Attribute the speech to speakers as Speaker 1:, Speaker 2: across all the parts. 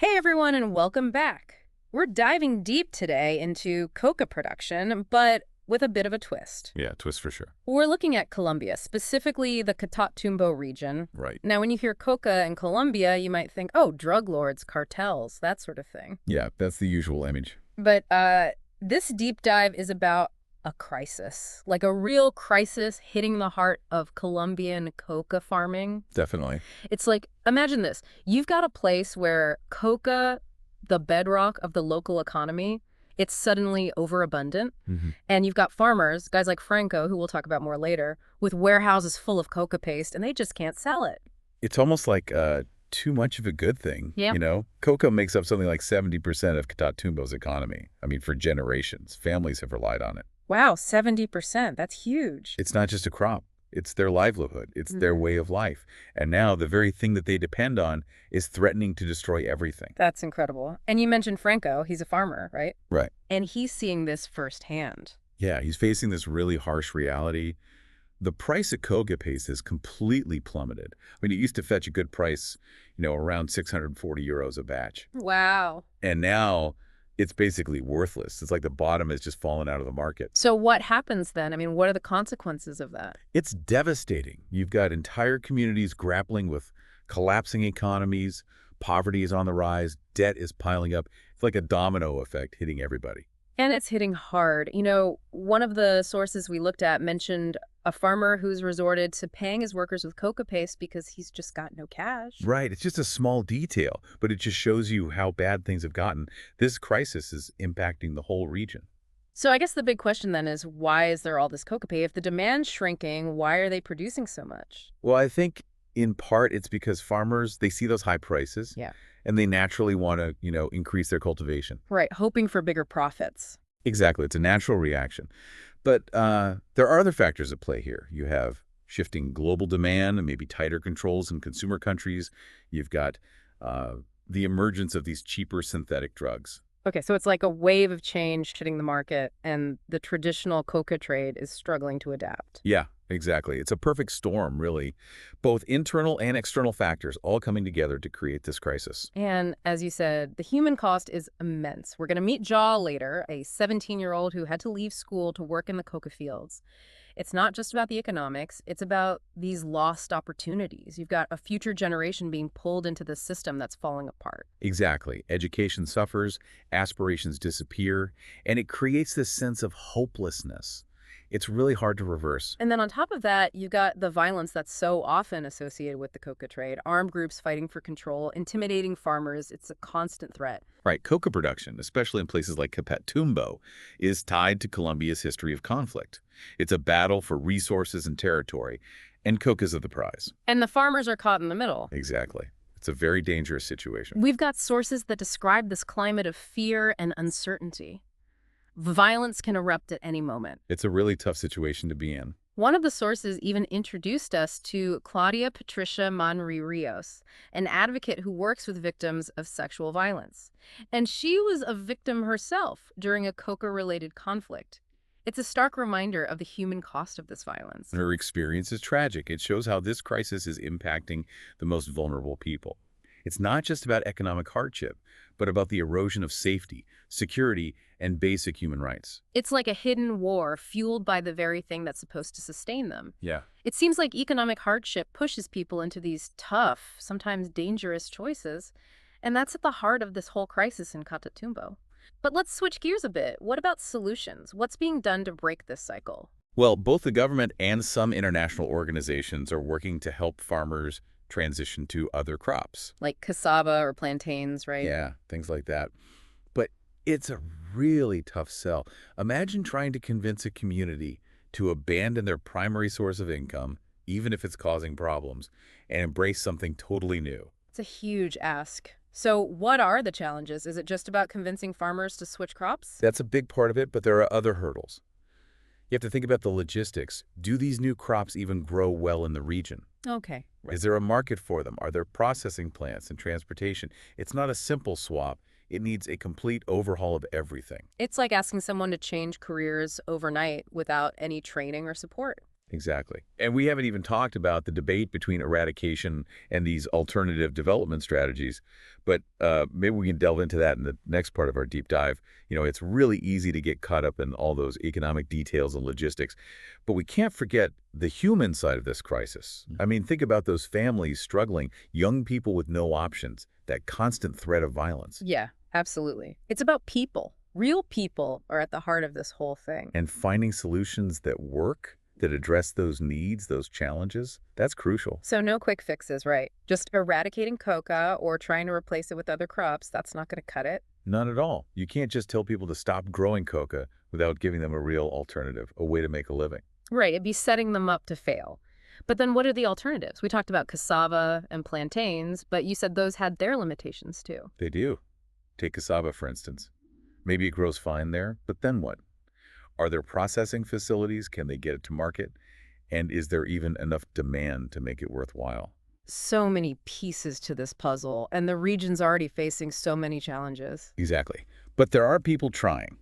Speaker 1: Hey everyone, and welcome back. We're diving deep today into coca production, but with a bit of a twist.
Speaker 2: Yeah, twist for sure.
Speaker 1: We're looking at Colombia, specifically the Katat Tumbo region.
Speaker 2: Right.
Speaker 1: Now, when you hear coca in Colombia, you might think, oh, drug lords, cartels, that sort of thing.
Speaker 2: Yeah, that's the usual image.
Speaker 1: But this deep dive is about a crisis, like a real crisis hitting the heart of Colombian coca farming.
Speaker 2: Definitely.
Speaker 1: It's like, imagine this. You've got a place where coca, the bedrock of the local economy, it's suddenly overabundant. And you've got farmers, guys like Franco, who we'll talk about more later, with warehouses full of coca paste, and they just can't sell it.
Speaker 2: It's almost like too much of a good thing.
Speaker 1: Yeah.
Speaker 2: You know, cocoa makes up something like 70% of Katat Tumbo's economy. I mean, for generations, families have relied on it.
Speaker 1: Wow, 70%. That's huge.
Speaker 2: It's not just a crop. It's their livelihood. It's their way of life. And now the very thing that they depend on is threatening to destroy everything.
Speaker 1: That's incredible. And you mentioned Franco. He's a farmer, right?
Speaker 2: Right.
Speaker 1: And he's seeing this firsthand.
Speaker 2: Yeah, he's facing this really harsh reality. The price of coca paste has completely plummeted. I mean, it used to fetch a good price, around 640 euros a batch.
Speaker 1: Wow.
Speaker 2: And now it's basically worthless. It's like the bottom has just fallen out of the market.
Speaker 1: So what happens then? I mean, what are the consequences of that?
Speaker 2: It's devastating. You've got entire communities grappling with collapsing economies, poverty is on the rise, debt is piling up. It's like a domino effect hitting everybody.
Speaker 1: And it's hitting hard. One of the sources we looked at mentioned a farmer who's resorted to paying his workers with coca paste because he's just got no cash.
Speaker 2: Right. It's just a small detail, but it just shows you how bad things have gotten. This crisis is impacting the whole region.
Speaker 1: So I guess the big question then is, why is there all this coca paste? If the demand's shrinking, why are they producing so much?
Speaker 2: Well, I think in part it's because farmers, they see those high prices.
Speaker 1: Yeah.
Speaker 2: And they naturally want to, increase their cultivation.
Speaker 1: Right, hoping for bigger profits.
Speaker 2: Exactly. It's a natural reaction. But there are other factors at play here. You have shifting global demand and maybe tighter controls in consumer countries. You've got the emergence of these cheaper synthetic drugs.
Speaker 1: Okay, so it's like a wave of change hitting the market, and the traditional coca trade is struggling to adapt.
Speaker 2: Yeah, exactly. It's a perfect storm, really. Both internal and external factors all coming together to create this crisis.
Speaker 1: And as you said, the human cost is immense. We're going to meet Jaw later, a 17-year-old who had to leave school to work in the coca fields. It's not just about the economics, it's about these lost opportunities. You've got a future generation being pulled into this system that's falling apart.
Speaker 2: Exactly. Education suffers, aspirations disappear, and it creates this sense of hopelessness. It's really hard to reverse.
Speaker 1: And then on top of that, you've got the violence that's so often associated with the coca trade. Armed groups fighting for control, intimidating farmers. It's a constant threat.
Speaker 2: Right, coca production, especially in places like Katat Tumbo, is tied to Colombia's history of conflict. It's a battle for resources and territory, and coca's of the prize.
Speaker 1: And the farmers are caught in the middle.
Speaker 2: Exactly. It's a very dangerous situation.
Speaker 1: We've got sources that describe this climate of fear and uncertainty. Violence can erupt at any moment.
Speaker 2: It's a really tough situation to be in.
Speaker 1: One of the sources even introduced us to Claudia Patricia Manri Rios, an advocate who works with victims of sexual violence. And she was a victim herself during a coca-related conflict. It's a stark reminder of the human cost of this violence.
Speaker 2: Her experience is tragic. It shows how this crisis is impacting the most vulnerable people. It's not just about economic hardship, but about the erosion of safety, security, and basic human rights.
Speaker 1: It's like a hidden war fueled by the very thing that's supposed to sustain them.
Speaker 2: Yeah.
Speaker 1: It seems like economic hardship pushes people into these tough, sometimes dangerous choices, and that's at the heart of this whole crisis in Katat Tumbo. But let's switch gears a bit. What about solutions? What's being done to break this cycle?
Speaker 2: Well, both the government and some international organizations are working to help farmers transition to other crops.
Speaker 1: Like cassava or plantains, right?
Speaker 2: Yeah, things like that. But it's a really tough sell. Imagine trying to convince a community to abandon their primary source of income, even if it's causing problems, and embrace something totally new.
Speaker 1: It's a huge ask. So what are the challenges? Is it just about convincing farmers to switch crops?
Speaker 2: That's a big part of it, but there are other hurdles. You have to think about the logistics. Do these new crops even grow well in the region?
Speaker 1: Okay.
Speaker 2: Is there a market for them? Are there processing plants and transportation? It's not a simple swap. It needs a complete overhaul of everything.
Speaker 1: It's like asking someone to change careers overnight without any training or support.
Speaker 2: Exactly. And we haven't even talked about the debate between eradication and these alternative development strategies, but maybe we can delve into that in the next part of our deep dive. It's really easy to get caught up in all those economic details and logistics, but we can't forget the human side of this crisis. I mean, think about those families struggling, young people with no options, that constant threat of violence.
Speaker 1: Yeah, absolutely. It's about people. Real people are at the heart of this whole thing.
Speaker 2: And finding solutions that work, that address those needs, those challenges, that's crucial.
Speaker 1: So no quick fixes, right? Just eradicating coca or trying to replace it with other crops, that's not going to cut it.
Speaker 2: None at all. You can't just tell people to stop growing coca without giving them a real alternative, a way to make a living.
Speaker 1: Right, it'd be setting them up to fail. But then what are the alternatives? We talked about cassava and plantains, but you said those had their limitations too.
Speaker 2: They do. Take cassava, for instance. Maybe it grows fine there, but then what? Are there processing facilities? Can they get it to market? And is there even enough demand to make it worthwhile?
Speaker 1: So many pieces to this puzzle, and the region's already facing so many challenges.
Speaker 2: Exactly. But there are people trying.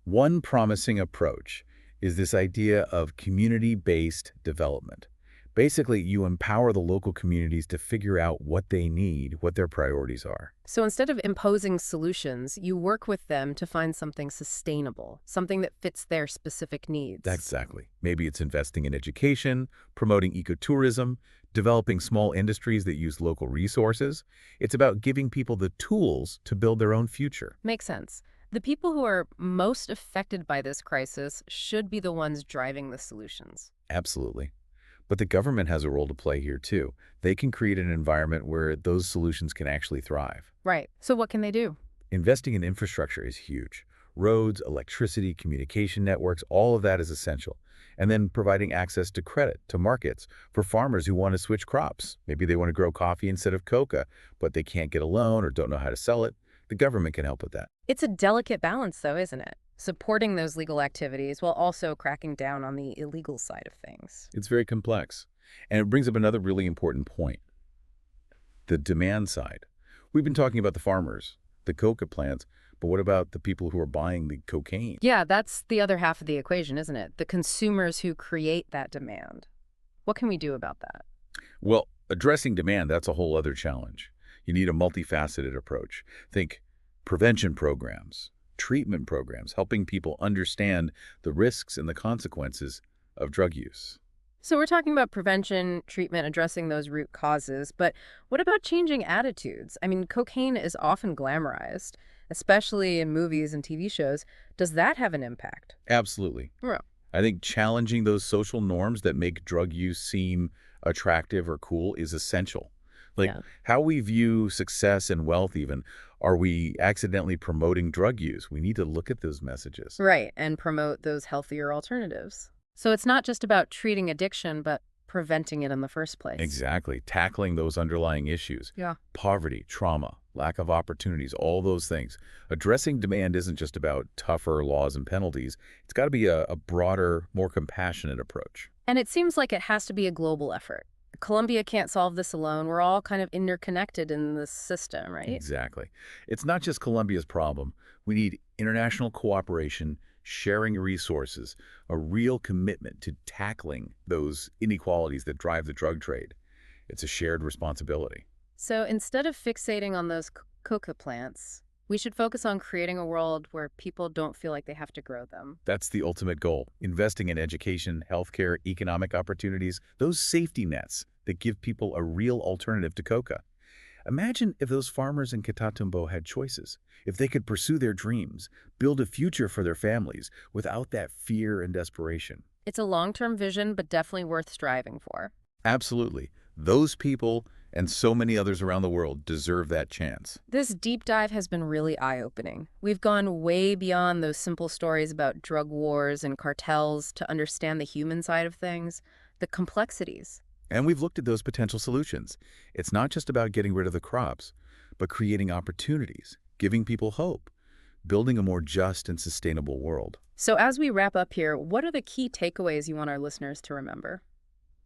Speaker 2: One promising approach is this idea of community-based development. Basically, you empower the local communities to figure out what they need, what their priorities are.
Speaker 1: So instead of imposing solutions, you work with them to find something sustainable, something that fits their specific needs.
Speaker 2: Exactly. Maybe it's investing in education, promoting ecotourism, developing small industries that use local resources. It's about giving people the tools to build their own future.
Speaker 1: Makes sense. The people who are most affected by this crisis should be the ones driving the solutions.
Speaker 2: Absolutely. But the government has a role to play here, too. They can create an environment where those solutions can actually thrive.
Speaker 1: Right. So what can they do?
Speaker 2: Investing in infrastructure is huge. Roads, electricity, communication networks, all of that is essential. And then providing access to credit, to markets, for farmers who want to switch crops. Maybe they want to grow coffee instead of coca, but they can't get a loan or don't know how to sell it. The government can help with that.
Speaker 1: It's a delicate balance, though, isn't it? Supporting those legal activities while also cracking down on the illegal side of things.
Speaker 2: It's very complex. And it brings up another really important point, the demand side. We've been talking about the farmers, the coca plants, but what about the people who are buying the cocaine?
Speaker 1: Yeah, that's the other half of the equation, isn't it? The consumers who create that demand. What can we do about that?
Speaker 2: Well, addressing demand, that's a whole other challenge. You need a multifaceted approach. Think prevention programs, treatment programs, helping people understand the risks and the consequences of drug use.
Speaker 1: So we're talking about prevention, treatment, addressing those root causes, but what about changing attitudes? I mean, cocaine is often glamorized, especially in movies and TV shows. Does that have an impact?
Speaker 2: Absolutely.
Speaker 1: Yeah.
Speaker 2: I think challenging those social norms that make drug use seem attractive or cool is essential. Like
Speaker 1: Yeah.
Speaker 2: how we view success and wealth even. Are we accidentally promoting drug use? We need to look at those messages.
Speaker 1: Right, and promote those healthier alternatives. So it's not just about treating addiction, but preventing it in the first place.
Speaker 2: Exactly. Tackling those underlying issues.
Speaker 1: Yeah.
Speaker 2: Poverty, trauma, lack of opportunities, all those things. Addressing demand isn't just about tougher laws and penalties. It's got to be a broader, more compassionate approach.
Speaker 1: And it seems like it has to be a global effort. Colombia can't solve this alone. We're all kind of interconnected in this system, right?
Speaker 2: Exactly. It's not just Colombia's problem. We need international cooperation, sharing resources, a real commitment to tackling those inequalities that drive the drug trade. It's a shared responsibility.
Speaker 1: So instead of fixating on those coca plants, we should focus on creating a world where people don't feel like they have to grow them.
Speaker 2: That's the ultimate goal. Investing in education, healthcare, economic opportunities, those safety nets that give people a real alternative to coca. Imagine if those farmers in Katat Tumbo had choices, if they could pursue their dreams, build a future for their families without that fear and desperation.
Speaker 1: It's a long-term vision, but definitely worth striving for.
Speaker 2: Absolutely. Those people and so many others around the world deserve that chance.
Speaker 1: This deep dive has been really eye-opening. We've gone way beyond those simple stories about drug wars and cartels to understand the human side of things, the complexities.
Speaker 2: And we've looked at those potential solutions. It's not just about getting rid of the crops, but creating opportunities, giving people hope, building a more just and sustainable world.
Speaker 1: So as we wrap up here, what are the key takeaways you want our listeners to remember?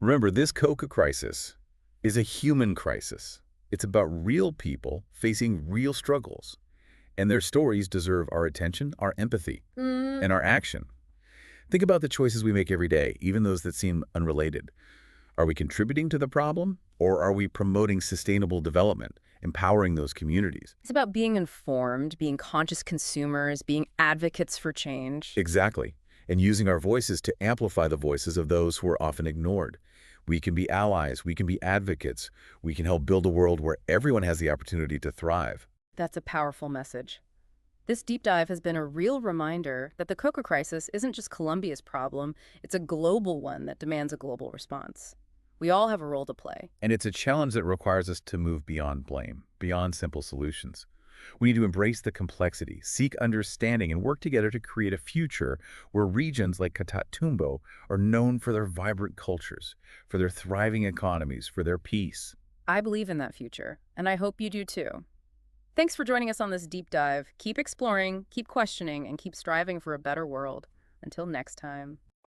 Speaker 2: Remember, this coca crisis is a human crisis. It's about real people facing real struggles, and their stories deserve our attention, our empathy, and our action. Think about the choices we make every day, even those that seem unrelated. Are we contributing to the problem, or are we promoting sustainable development, empowering those communities?
Speaker 1: It's about being informed, being conscious consumers, being advocates for change.
Speaker 2: Exactly. And using our voices to amplify the voices of those who are often ignored. We can be allies, we can be advocates, we can help build a world where everyone has the opportunity to thrive.
Speaker 1: That's a powerful message. This deep dive has been a real reminder that the cocoa crisis isn't just Colombia's problem, it's a global one that demands a global response. We all have a role to play.
Speaker 2: And it's a challenge that requires us to move beyond blame, beyond simple solutions. We need to embrace the complexity, seek understanding, and work together to create a future where regions like Katat Tumbo are known for their vibrant cultures, for their thriving economies, for their peace.
Speaker 1: I believe in that future, and I hope you do too. Thanks for joining us on this deep dive. Keep exploring, keep questioning, and keep striving for a better world. Until next time.